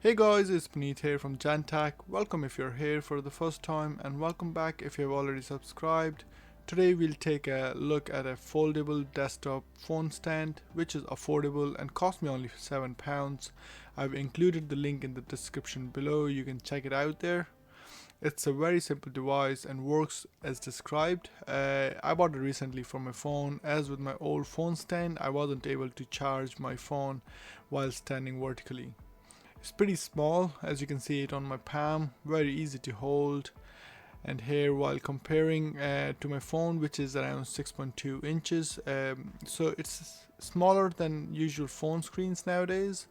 Hey guys, it's Puneet here from Jantac. Welcome if you're here for the first time and welcome back if you've already subscribed. Today we'll take a look at a foldable desktop phone stand which is affordable and cost me only £7. I've included the link in the description below, you can check it out there. It's a very simple device and works as described. I bought it recently for my phone. As with my old phone stand, I wasn't able to charge my phone while standing vertically. It's pretty small, as you can see it on my palm, very easy to hold. And here, while comparing to my phone, which is around 6.2 inches, so it's smaller than usual phone screens nowadays.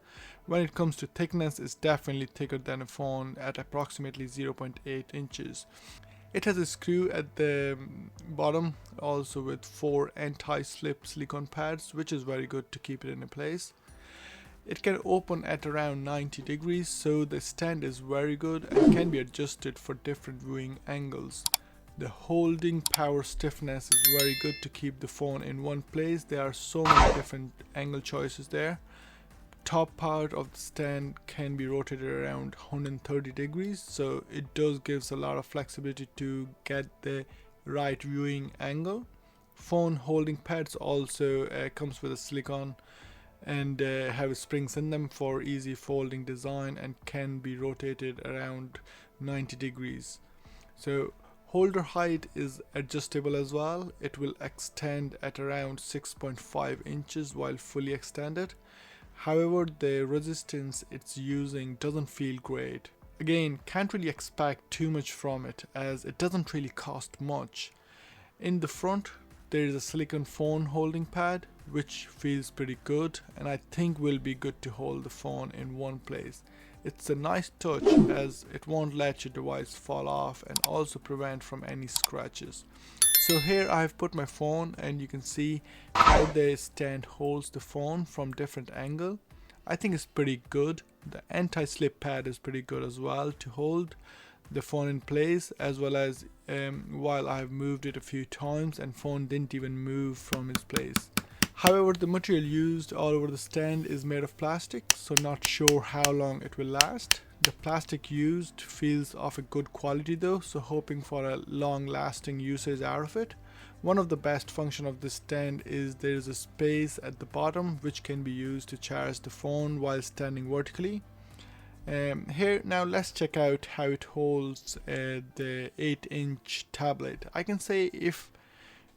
When it comes to thickness, it's definitely thicker than a phone at approximately 0.8 inches. It has a screw at the bottom, also with 4 anti-slip silicone pads, which is very good to keep it in place. It can open at around 90 degrees, so the stand is very good and can be adjusted for different viewing angles. The holding power stiffness is very good to keep the phone in one place. There are so many different angle choices there. Top part of the stand can be rotated around 130 degrees, so it does gives a lot of flexibility to get the right viewing angle. Phone holding pads also comes with a silicone and have springs in them for easy folding design and can be rotated around 90 degrees. So holder height is adjustable as well. It will extend at around 6.5 inches while fully extended. However, the resistance it's using doesn't feel great. Again, can't really expect too much from it as it doesn't really cost much. In the front there is a silicone phone holding pad which feels pretty good and I think will be good to hold the phone in one place. It's a nice touch as it won't let your device fall off and also prevent from any scratches. So here I have put my phone and you can see how the stand holds the phone from different angle. I think it's pretty good. The anti-slip pad is pretty good as well to hold the phone in place, as well as while I've moved it a few times and phone didn't even move from its place. However, the material used all over the stand is made of plastic, so not sure how long it will last. The plastic used feels of a good quality though, so hoping for a long lasting usage out of it. One of the best function of this stand is there is a space at the bottom which can be used to charge the phone while standing vertically. Here now let's check out how it holds the 8-inch tablet. I can say if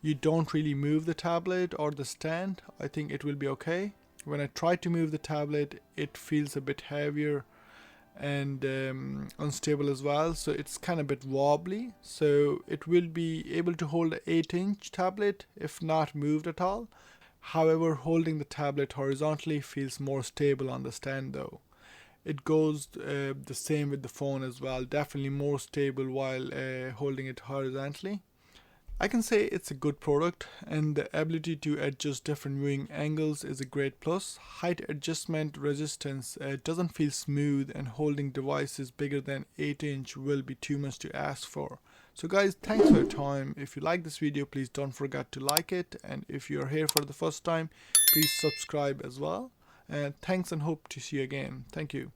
you don't really move the tablet or the stand, I think it will be okay. When I try to move the tablet, it feels a bit heavier and unstable as well, so it's kind of a bit wobbly. So it will be able to hold an 8-inch tablet if not moved at all. However, holding the tablet horizontally feels more stable on the stand though. It goes the same with the phone as well, definitely more stable while holding it horizontally. I can say it's a good product and the ability to adjust different viewing angles is a great plus. Height adjustment resistance doesn't feel smooth and holding devices bigger than 8-inch will be too much to ask for. So guys, thanks for your time. If you like this video, please don't forget to like it, and if you're here for the first time, please subscribe as well. Thanks and hope to see you again. Thank you.